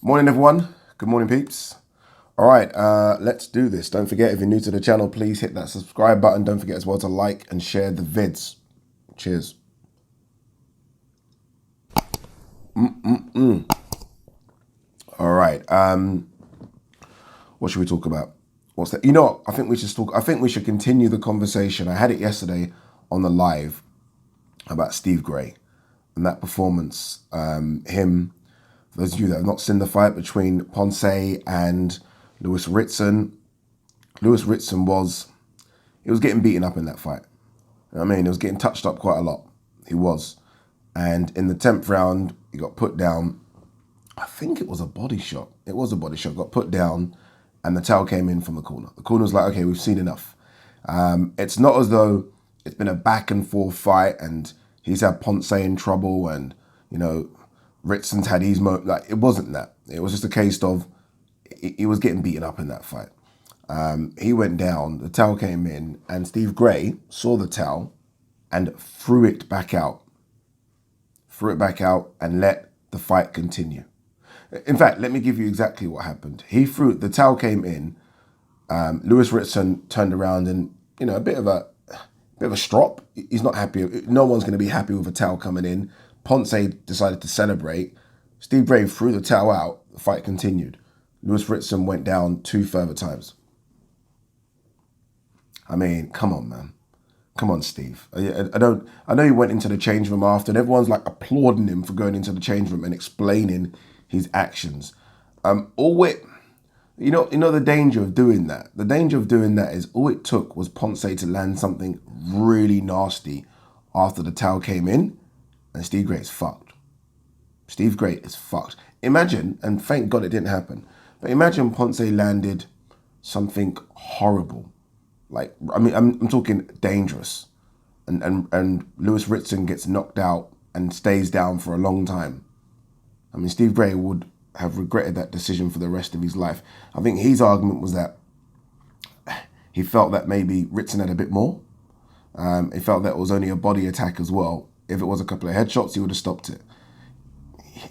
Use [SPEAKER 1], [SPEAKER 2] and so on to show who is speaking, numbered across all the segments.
[SPEAKER 1] Morning, everyone. Good morning, peeps. All right, let's do this. Don't forget, if you're new to the channel, please hit that subscribe button. Don't forget as well to like and share the vids. Cheers. All right. What should we talk about? What's that? You know what? I think we should talk. I think we should continue the conversation. I had it yesterday on the live about Steve Gray and that performance. Him. For those of you that have not seen the fight between Ponce and Ritson, Ritson was getting beaten up in that fight. You know what I mean, he was getting touched up quite a lot. He was. And in the 10th round, he got put down. I think it was a body shot. It was a body shot. Got put down, and the towel came in from the corner. The corner was like, okay, we've seen enough. It's not as though it's been a back and forth fight, and he's had Ponce in trouble, and Ritson's had his like it wasn't that. It was just a case of he was getting beaten up in that fight. He went down, the towel came in, and Steve Gray saw the towel and threw it back out. And let the fight continue. In fact, let me give you exactly what happened. The towel came in, Ritson turned around and, a bit of a strop. He's not happy. No one's going to be happy with a towel coming in. Ponce decided to celebrate. Steve Gray threw the towel out. The fight continued. Ritson went down 2 further times. I mean, come on, man. Come on, Steve. I know he went into the change room after, and everyone's like applauding him for going into the change room and explaining his actions. The danger of doing that. The danger of doing that is all it took was Ponce to land something really nasty after the towel came in, and Steve Gray is fucked. Steve Gray is fucked. Imagine, and thank God it didn't happen, but imagine Ponce landed something horrible. Like, I mean, I'm talking dangerous. And Ritson gets knocked out and stays down for a long time. I mean, Steve Gray would have regretted that decision for the rest of his life. I think his argument was that he felt that maybe Ritson had a bit more. He felt that it was only a body attack as well. If it was a couple of headshots, he would have stopped it.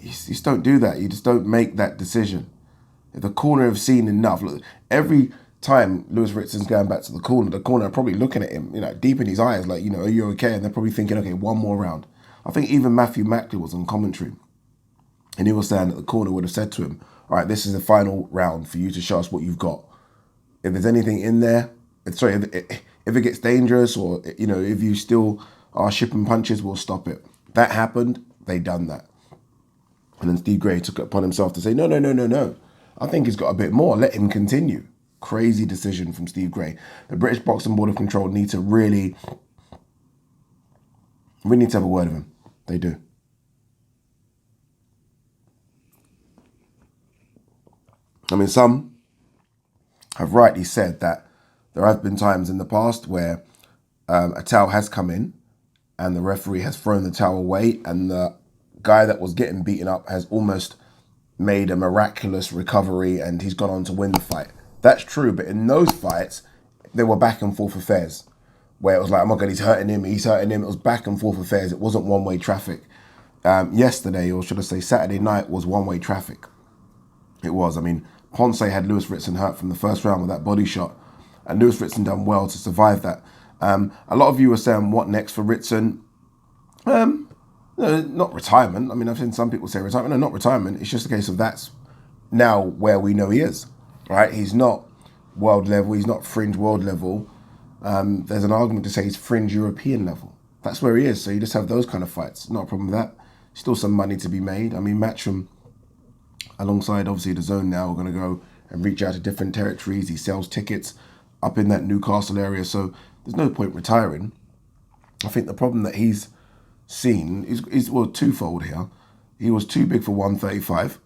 [SPEAKER 1] You just don't do that. You just don't make that decision. If the corner have seen enough, look, every time Ritson's going back to the corner are probably looking at him, deep in his eyes, like, are you okay? And they're probably thinking, okay, one more round. I think even Matthew Mackley was on commentary, and he was saying that the corner would have said to him, all right, this is the final round for you to show us what you've got. If there's anything in there, if it gets dangerous, or, if you still are shipping punches, we'll stop it. That happened, they done that. And then Steve Gray took it upon himself to say, no. I think he's got a bit more. Let him continue. Crazy decision from Steve Gray. The British Boxing Board of Control need to we need to have a word with him. They do. I mean, some have rightly said that there have been times in the past where a towel has come in and the referee has thrown the towel away, and the guy that was getting beaten up has almost made a miraculous recovery and he's gone on to win the fight. That's true, but in those fights, they were back and forth affairs where it was like, oh my God, he's hurting him. It was back and forth affairs. It wasn't one-way traffic. Yesterday, or should I say Saturday night, was one-way traffic. It was. I mean, Ponce had Ritson hurt from the first round with that body shot, and Ritson done well to survive that. A lot of you were saying, what next for Ritson? No, not retirement. I mean, I've seen some people say retirement. No, not retirement. It's just a case of that's now where we know he is, right? He's not world level. He's not fringe world level. There's an argument to say he's fringe European level. That's where he is. So you just have those kind of fights. Not a problem with that. Still some money to be made. I mean, Matchroom, alongside obviously the Zone now, are going to go and reach out to different territories. He sells tickets up in that Newcastle area. So there's no point retiring. I think the problem that he's seen is well, twofold here. He was too big for 135.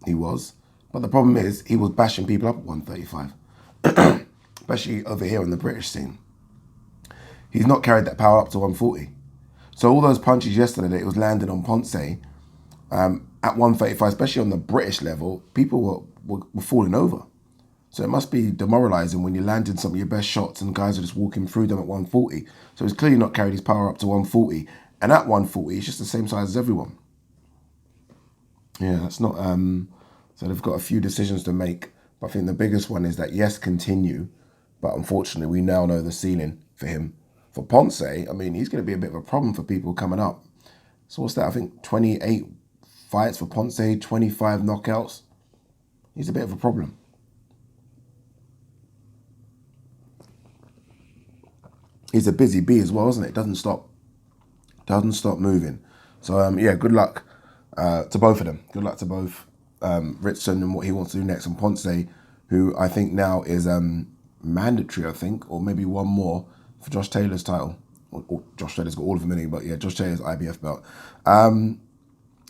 [SPEAKER 1] He was. But the problem is he was bashing people up at 135. Especially over here in the British scene. He's not carried that power up to 140. So all those punches yesterday that it was landing on Ponce at 135, especially on the British level, people were falling over. So it must be demoralising when you're landing some of your best shots and guys are just walking through them at 140. So he's clearly not carried his power up to 140. And at 140, he's just the same size as everyone. Yeah, that's not So they've got a few decisions to make. But I think the biggest one is that, yes, continue. But unfortunately, we now know the ceiling for him. For Ponce, I mean, he's going to be a bit of a problem for people coming up. So what's that? I think 28 fights for Ponce, 25 knockouts. He's a bit of a problem. He's a busy bee as well, isn't it? Doesn't stop moving. So yeah, good luck to both of them. Good luck to both Ritson and what he wants to do next, and Ponce, who I think now is mandatory, I think, or maybe one more for Josh Taylor's title. Or Josh Taylor's got all of them in it, but yeah, Josh Taylor's IBF belt.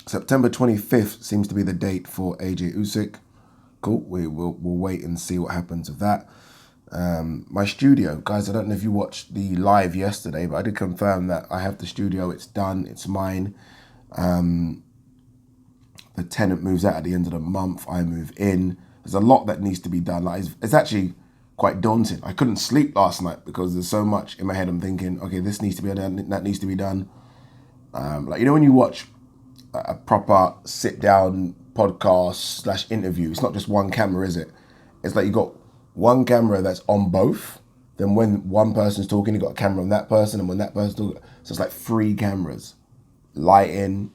[SPEAKER 1] September 25th seems to be the date for AJ Usyk. Cool. We'll wait and see what happens with that. My studio, guys, I don't know if you watched the live yesterday, but I did confirm that I have the studio. It's done. It's mine. The tenant moves out at the end of the month. I move in. There's a lot that needs to be done. Like it's actually quite daunting. I couldn't sleep last night because there's so much in my head. I'm thinking, okay, this needs to be done. That needs to be done. Like, you know, when you watch a proper sit down podcast / interview, it's not just one camera, is it? It's like you got one camera that's on both. Then when one person's talking, you got a camera on that person, and when that person's talking, so it's like 3 cameras, lighting.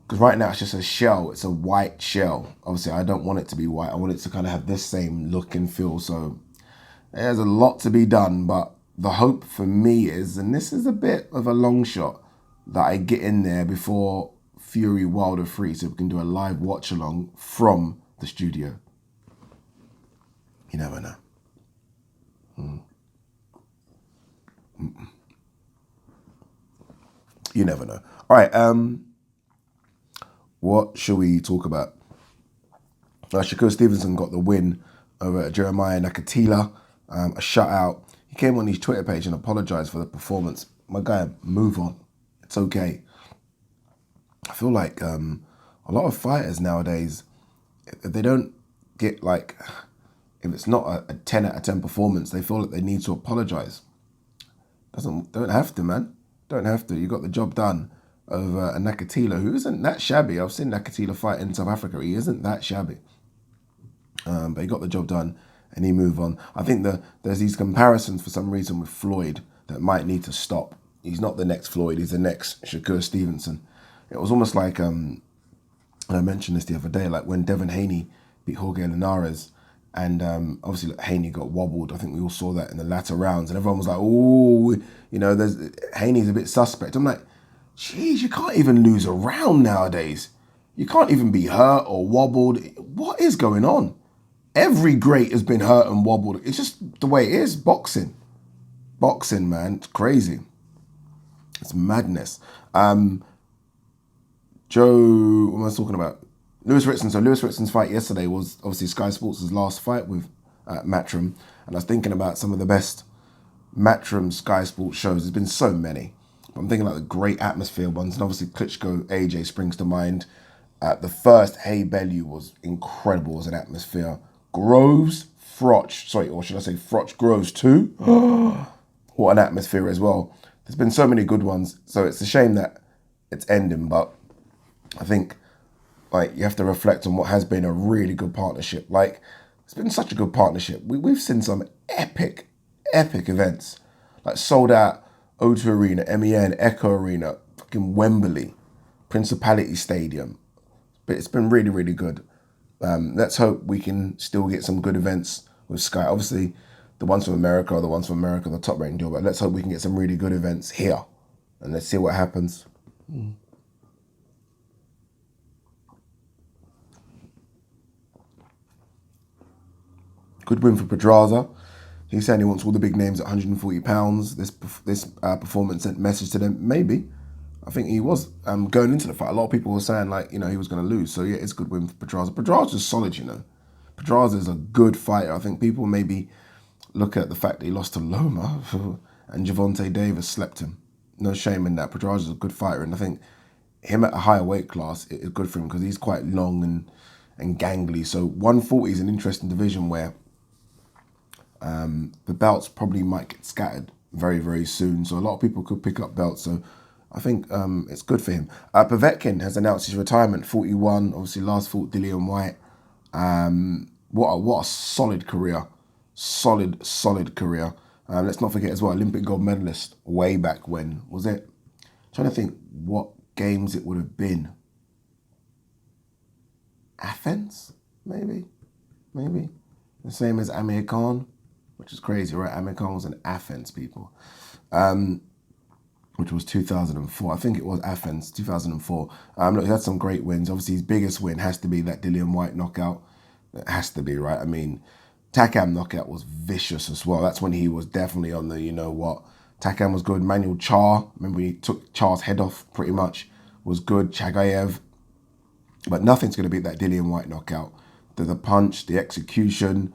[SPEAKER 1] Because right now it's just a shell. It's a white shell. Obviously, I don't want it to be white. I want it to kind of have this same look and feel. So there's a lot to be done, but the hope for me is, and this is a bit of a long shot, that I get in there before Fury Wilder 3, so we can do a live watch along from the studio. You never know. You never know. All right. What shall we talk about? SHAKUR Stevenson got the win over Jeremiah Nakatila. A shutout. He came on his Twitter page and apologized for the performance. My guy, move on. It's okay. I feel like a lot of fighters nowadays, if they don't get like, if it's not a 10 out of 10 performance, they feel like they need to apologize. Don't have to, man. Don't have to. You got the job done over a Nakatila who isn't that shabby. I've seen Nakatila fight in South Africa. He isn't that shabby. But he got the job done and he moved on. I think there's these comparisons for some reason with Floyd that might need to stop. He's not the next Floyd. He's the next SHAKUR Stevenson. It was almost like, and I mentioned this the other day, like when Devin Haney beat Jorge Linares, and obviously Haney got wobbled. I think we all saw that in the latter rounds, and everyone was like, "Oh, you know, Haney's a bit suspect." I'm like, "Geez, you can't even lose a round nowadays. You can't even be hurt or wobbled. What is going on?" Every great has been hurt and wobbled. It's just the way it is. Boxing, man, it's crazy. It's madness. Joe, what am I talking about? Lewis Ritson. So Lewis Ritson's fight yesterday was obviously Sky Sports' last fight with Matchroom. And I was thinking about some of the best Matchroom Sky Sports shows. There's been so many. I'm thinking about the great atmosphere ones. And obviously Klitschko, AJ springs to mind. The first Hey Bellew was incredible as an atmosphere. Groves, Froch Groves too. What an atmosphere as well. There's been so many good ones. So it's a shame that it's ending, but I think like you have to reflect on what has been a really good partnership. Like it's been such a good partnership. We've seen some epic events, like sold out O2 Arena, MEN, Echo Arena, fucking Wembley, Principality Stadium. But it's been really, really good. Let's hope we can still get some good events with Sky. Obviously, the ones from America are the top rating deal, but let's hope we can get some really good events here. And let's see what happens. Good win for Pedraza. He's saying he wants all the big names at 140 pounds. This performance sent message to them. Maybe. I think he was going into the fight. A lot of people were saying like, you know, he was going to lose. So yeah, it's a good win for Pedraza. Pedraza's solid, you know. Pedraza is a good fighter. I think people maybe look at the fact that he lost to Loma and Gervonta Davis slept him. No shame in that. Pedraza's a good fighter, and I think him at a higher weight class is good for him because he's quite long and gangly. So 140 is an interesting division where the belts probably might get scattered very, very soon. So a lot of people could pick up belts. So I think it's good for him. Povetkin has announced his retirement, 41. Obviously last fought Dillian White. What a solid career. Solid career. Let's not forget as well, Olympic gold medalist way back when. Was it? I'm trying to think what games it would have been. Athens? Maybe? The same as Amir Khan, which is crazy, right? Amir Khan was in Athens, people. Which was 2004. I think it was Athens, 2004. Look, he had some great wins. Obviously, his biggest win has to be that Dillian White knockout. It has to be, right? I mean, Takam knockout was vicious as well. That's when he was definitely on the, you know what. Takam was good. Manuel Char, remember he took Char's head off pretty much, was good. Chagayev. But nothing's going to beat that Dillian White knockout. The punch, the execution,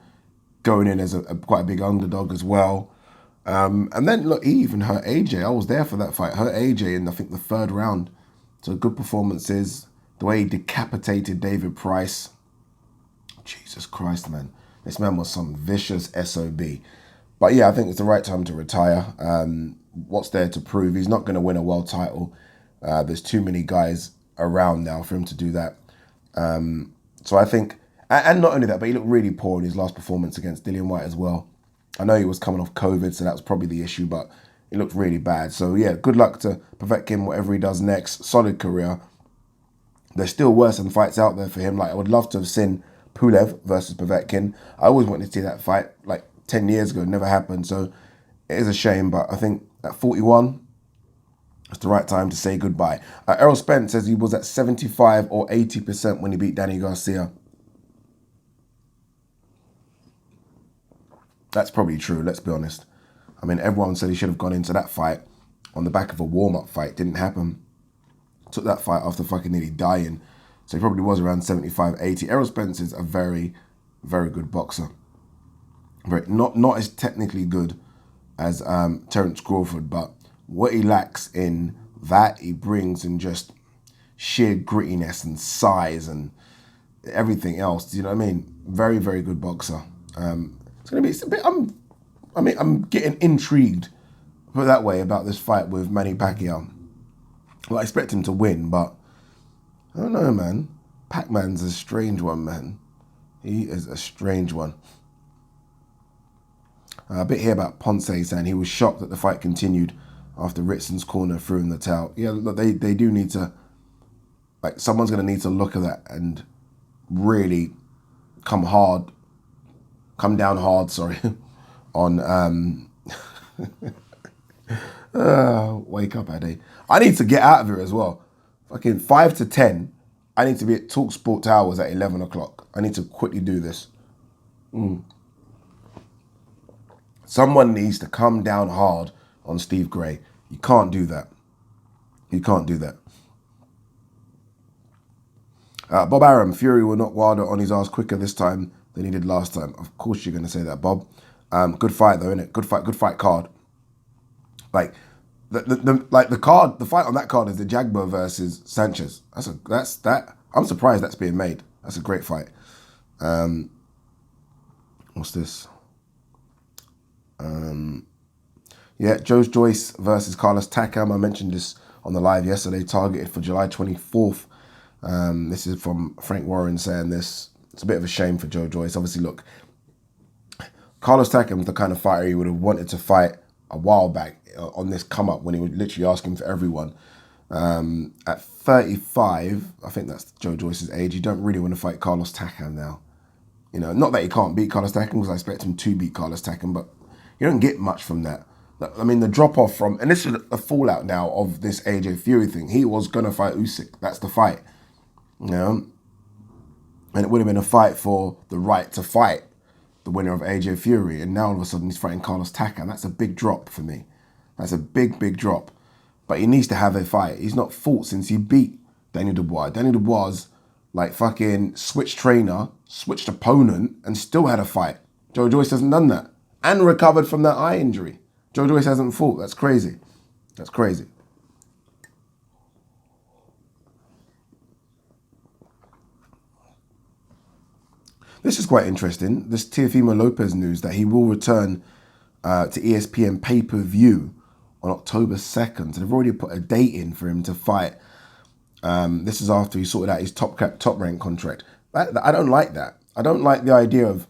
[SPEAKER 1] going in as quite a big underdog as well. And then, look, he even hurt AJ. I was there for that fight. Hurt AJ in, I think, the third round. So good performances. The way he decapitated David Price. Jesus Christ, man. This man was some vicious SOB. But yeah, I think it's the right time to retire. What's there to prove? He's not going to win a world title. There's too many guys around now for him to do that. So I think, and not only that, but he looked really poor in his last performance against Dillian White as well. I know he was coming off COVID, so that was probably the issue, but it looked really bad. So yeah, good luck to Povetkin, whatever he does next. Solid career. There's still worse than fights out there for him. Like, I would love to have seen Pulev versus Povetkin. I always wanted to see that fight, like 10 years ago. It never happened, so it is a shame, but I think at 41, it's the right time to say goodbye. Errol Spence says he was at 75 or 80% when he beat Danny Garcia. That's probably true, let's be honest. I mean, everyone said he should have gone into that fight on the back of a warm-up fight. Didn't happen. Took that fight after fucking nearly dying. So he probably was around 75, 80. Errol Spence is a very, very good boxer. Not as technically good as Terence Crawford, but what he lacks in that, he brings in just sheer grittiness and size and everything else. Do you know what I mean? Very, very good boxer. It's gonna be a bit. I'm getting intrigued, put it that way, about this fight with Manny Pacquiao. Well, I expect him to win, but I don't know, man. Pac-Man's a strange one, man. He is a strange one. A bit here about Ponce saying he was shocked that the fight continued after Ritson's corner threw in the towel. Yeah, look, they do need to, like, someone's going to need to look at that and really come down hard, on, wake up, Ade. I need to get out of here as well. Fucking 5 to 10, I need to be at TalkSport Towers at 11 o'clock. I need to quickly do this. Someone needs to come down hard on Steve Gray. You can't do that. You can't do that. Bob Aram, Fury will knock Wilder on his ass quicker this time than he did last time. Of course you're going to say that, Bob. Good fight though, innit? Good fight card. Like the fight on that card is the Jagba versus Sanchez. I'm surprised that's being made. That's a great fight. What's this? Yeah, Joyce versus Carlos Takam. I mentioned this on the live yesterday, targeted for July 24th. This is from Frank Warren saying this. It's a bit of a shame for Joyce. Obviously, look, Carlos Takam is the kind of fighter he would have wanted to fight a while back on this come up when he was literally asking for everyone. At 35, I think that's Joyce's age, you don't really want to fight Carlos Takam now. You know, not that he can't beat Carlos Takam, because I expect him to beat Carlos Takam, but you don't get much from that. I mean, the drop-off from, and this is a fallout now of this AJ Fury thing. He was going to fight Usyk. That's the fight. You know? And it would have been a fight for the right to fight the winner of AJ Fury. And now all of a sudden he's fighting Carlos Takam. That's a big drop for me. That's a big, big drop. But he needs to have a fight. He's not fought since he beat Daniel Dubois. Daniel Dubois, like, fucking switched trainer, switched opponent, and still had a fight. Joyce hasn't done that. And recovered from that eye injury. Joyce hasn't fought. That's crazy. That's crazy. This is quite interesting. This Teofimo Lopez news that he will return to ESPN pay-per-view on October 2nd. So they've already put a date in for him to fight. This is after he sorted out his top rank contract. I don't like that. I don't like the idea of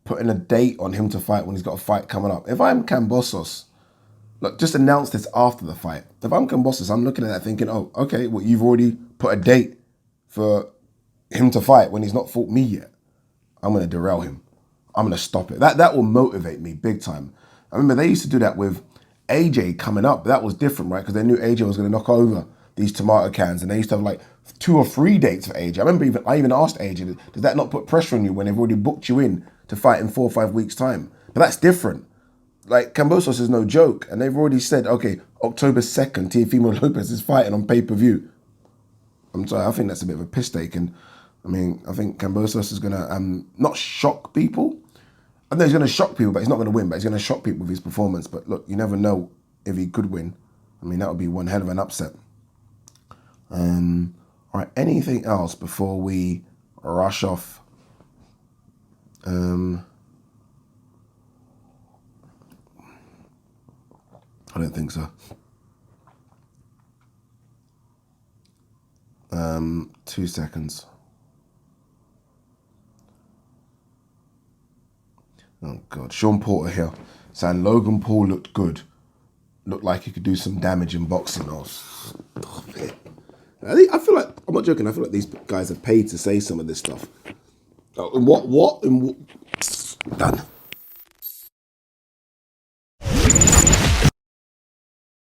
[SPEAKER 1] putting a date on him to fight when he's got a fight coming up. If I'm Kambosos, look, just announce this after the fight. If I'm Kambosos, I'm looking at that thinking, oh, okay, well, you've already put a date for him to fight when he's not fought me yet. I'm going to derail him. I'm going to stop it. That will motivate me big time. I remember they used to do that with AJ coming up. But that was different, right? Because they knew AJ was going to knock over these tomato cans. And they used to have like 2 or 3 dates for AJ. I remember I even asked AJ, does that not put pressure on you when they've already booked you in to fight in 4 or 5 weeks' time? But that's different. Like, Kambosos is no joke. And they've already said, okay, October 2nd, Teofimo Lopez is fighting on pay-per-view. I'm sorry, I think that's a bit of a piss take. And I mean, I think Kambosos is going to not shock people. I know he's going to shock people, but he's not going to win. But he's going to shock people with his performance. But look, you never know if he could win. I mean, that would be one hell of an upset. All right, anything else before we rush off? I don't think so. 2 seconds. Oh, God. Sean Porter here saying Logan Paul looked good. Looked like he could do some damage in boxing. Oh, stop it. I feel like, I'm not joking, I feel like these guys are paid to say some of this stuff. What? Done.